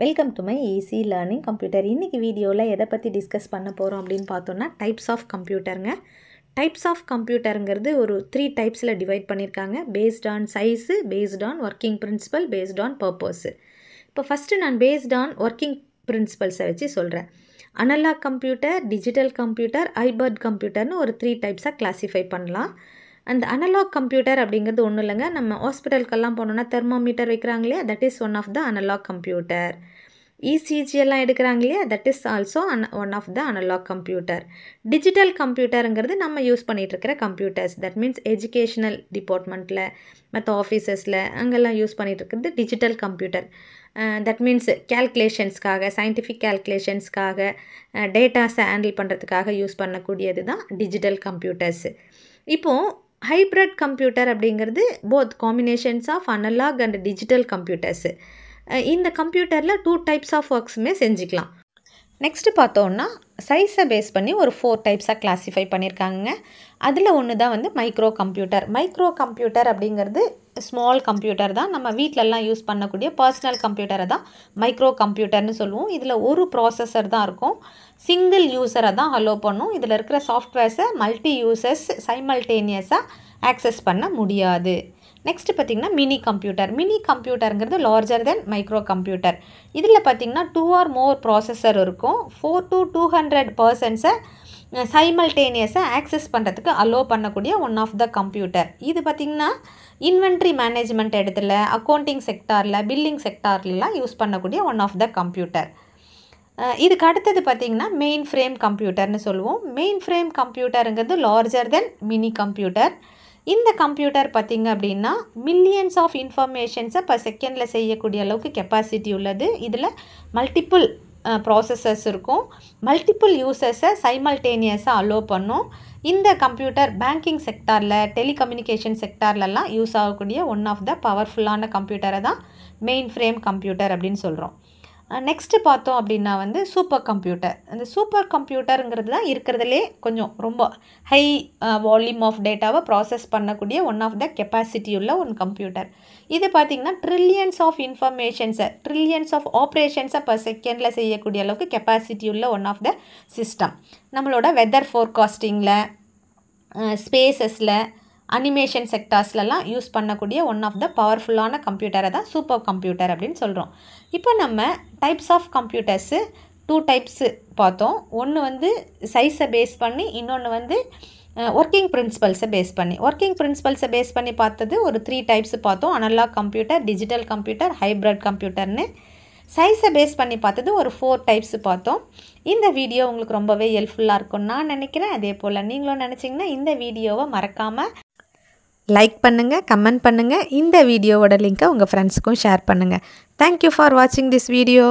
Welcome to my easy learning computer. இன்றைக்கி வீடியோவில் எதை பற்றி டிஸ்கஸ் பண்ண போகிறோம் அப்படின்னு பார்த்தோன்னா டைப்ஸ் ஆஃப் கம்ப்யூட்டருங்க. டைப்ஸ் ஆஃப் கம்ப்யூட்டருங்கிறது ஒரு 3 டைப்ஸில் டிவைட் பண்ணியிருக்காங்க. Based on size, based on working principle, based on purpose. இப்போ ஃபஸ்ட்டு நான் பேஸ்ட் ஆன் ஒர்க்கிங் பிரின்சிபல்ஸை வச்சு சொல்கிறேன். Analog computer, digital computer, hybrid கம்ப்யூட்டர்னு ஒரு 3 டைப்ஸாக கிளாஸிஃபை பண்ணலாம். அந்த அனலாக் கம்ப்யூட்டர் அப்படிங்கிறது ஒன்றும் இல்லைங்க. நம்ம ஹாஸ்பிட்டலுக்கெல்லாம் போனோன்னா தெர்மோமீட்டர் வைக்கிறாங்க இல்லையா, that is one of the analog computer. ECG எல்லாம் எடுக்கிறாங்க இல்லையா, that is also one of the analog computer. Digital கம்ப்யூட்டருங்கிறது நம்ம யூஸ் பண்ணிகிட்டு இருக்கிற கம்ப்யூட்டர்ஸ். தட் மீன்ஸ் எஜுகேஷ்னல் டிபார்ட்மெண்ட்டில், மற்ற ஆஃபீஸஸில் அங்கெல்லாம் யூஸ் பண்ணிகிட்டு இருக்கிறது டிஜிட்டல் கம்ப்யூட்டர். தட் மீன்ஸ் கேல்குலேஷன்ஸ்க்காக, சயின்டிஃபிக் கேல்குலேஷன்ஸ்க்காக, டேட்டாஸை ஹேண்டில் பண்ணுறதுக்காக யூஸ் பண்ணக்கூடியது தான் டிஜிட்டல் கம்ப்யூட்டர்ஸ். இப்போது ஹைப்ரிட் கம்ப்யூட்டர் அப்படிங்கிறது both combinations of analog and digital computers. இந்த கம்ப்யூட்டரில் 2 டைப்ஸ் ஆஃப் ஒர்க்ஸுமே செஞ்சுக்கலாம். நெக்ஸ்ட்டு பார்த்தோன்னா சைஸை பேஸ் பண்ணி ஒரு 4 டைப்ஸாக கிளாஸிஃபை பண்ணியிருக்காங்க. அதில் ஒன்று தான் வந்து மைக்ரோ கம்ப்யூட்டர். மைக்ரோ கம்ப்யூட்டர் அப்படிங்கிறது ஸ்மால் கம்ப்யூட்டர் தான். நம்ம வீட்டிலலாம் யூஸ் பண்ணக்கூடிய பர்சனல் கம்ப்யூட்டரை தான் மைக்ரோ கம்ப்யூட்டர்னு சொல்லுவோம். இதில் ஒரு ப்ராசஸர் தான் இருக்கும். சிங்கிள் யூஸரை தான் அலோவ் பண்ணும். இதில் இருக்கிற சாஃப்ட்வேர்ஸை மல்டி யூசர்ஸ் சைமல்டேனியஸாக ஆக்சஸ் பண்ண முடியாது. நெக்ஸ்ட்டு பார்த்திங்கன்னா mini computer. Mini கம்ப்யூட்டருங்கிறது larger than micro computer. இதில் பார்த்திங்கன்னா 2 or more ப்ராசஸர் இருக்கும். 4 to 200 பர்சன்ஸை சைமல்டேனியஸாக ஆக்சஸ் பண்ணுறதுக்கு அலோவ் பண்ணக்கூடிய ஒன் ஆஃப் த கம்ப்யூட்டர். இது பார்த்திங்கன்னா இன்வென்ட்ரி மேனேஜ்மெண்ட் இடத்துல, அக்கௌண்டிங் செக்டாரில், பில்லிங் செக்டார்லாம் யூஸ் பண்ணக்கூடிய ஒன் ஆஃப் த கம்ப்யூட்டர். இதுக்கு அடுத்தது பார்த்திங்கன்னா மெயின் ஃப்ரேம் கம்ப்யூட்டர்னு சொல்லுவோம். Main frame கம்ப்யூட்டருங்கிறது larger than mini computer. இந்த கம்ப்யூட்டர் பார்த்திங்க அப்படின்னா மில்லியன்ஸ் ஆஃப் இன்ஃபர்மேஷன்ஸை பர் செகண்டில் செய்யக்கூடிய அளவுக்கு கெப்பாசிட்டி உள்ளது. இதில் மல்டிப்புள் ப்ராசஸர்ஸ் இருக்கும். மல்டிப்புள் யூசர்ஸை சைமல்டேனியஸாக அலோவ் பண்ணும். இந்த கம்ப்யூட்டர் பேங்கிங் செக்டாரில், டெலிகம்யூனிகேஷன் செக்டார்லலாம் யூஸ் ஆகக்கூடிய ஒன் ஆஃப் த பவர்ஃபுல்லான கம்ப்யூட்டரை தான் மெயின் ஃப்ரேம் கம்ப்யூட்டர் அப்படின்னு சொல்கிறோம். நெக்ஸ்ட்டு பார்த்தோம் அப்படின்னா வந்து சூப்பர் கம்ப்யூட்டர். அந்த சூப்பர் கம்ப்யூட்டருங்கிறது தான் இருக்கிறதுலே கொஞ்சம் ரொம்ப ஹை வால்யூம் ஆஃப் டேட்டாவை ப்ராசஸ் பண்ணக்கூடிய ஒன் ஆஃப் த கெப்பாசிட்டி உள்ள ஒன் கம்ப்யூட்டர். இது பார்த்திங்கன்னா ட்ரில்லியன்ஸ் ஆஃப் இன்ஃபர்மேஷன்ஸை, ட்ரில்லியன்ஸ் ஆஃப் ஆப்ரேஷன்ஸை பர் செகண்டில் செய்யக்கூடிய அளவுக்கு கெப்பாசிட்டி உள்ள ஒன் ஆஃப் த சிஸ்டம். நம்மளோட வெதர் ஃபோர்காஸ்டிங்கில், ஸ்பேசஸில், அனிமேஷன் செக்டார்ஸ்லலாம் யூஸ் பண்ணக்கூடிய ஒன் ஆஃப் த பவர்ஃபுல்லான கம்ப்யூட்டரை தான் சூப்பர் கம்ப்யூட்டர் அப்படின்னு சொல்கிறோம். இப்போ நம்ம டைப்ஸ் ஆஃப் கம்ப்யூட்டர்ஸு 2 டைப்ஸு பார்த்தோம். ஒன்று வந்து சைஸை பேஸ் பண்ணி, இன்னொன்று வந்து ஒர்க்கிங் பிரின்சிபல்ஸை பேஸ் பண்ணி. ஒர்க்கிங் பிரின்சிபல்ஸை பேஸ் பண்ணி பார்த்தது ஒரு 3 டைப்ஸ் பார்த்தோம். Analog computer, digital computer, hybrid கம்ப்யூட்டர்னு. சைஸை பேஸ் பண்ணி பார்த்தது ஒரு 4 டைப்ஸ் பார்த்தோம். இந்த வீடியோ உங்களுக்கு ரொம்பவே ஹெல்ப்ஃபுல்லாக இருக்கும்னு நான் நினைக்கிறேன். அதே போல் நீங்களும் நினச்சிங்கன்னா இந்த வீடியோவை மறக்காமல் லைக் பண்ணுங்கள், கமெண்ட் பண்ணுங்கள். இந்த வீடியோவோட லிங்க்கை உங்கள் ஃப்ரெண்ட்ஸுக்கும் ஷேர் பண்ணுங்கள். தேங்க்யூ ஃபார் வாட்சிங் திஸ் வீடியோ.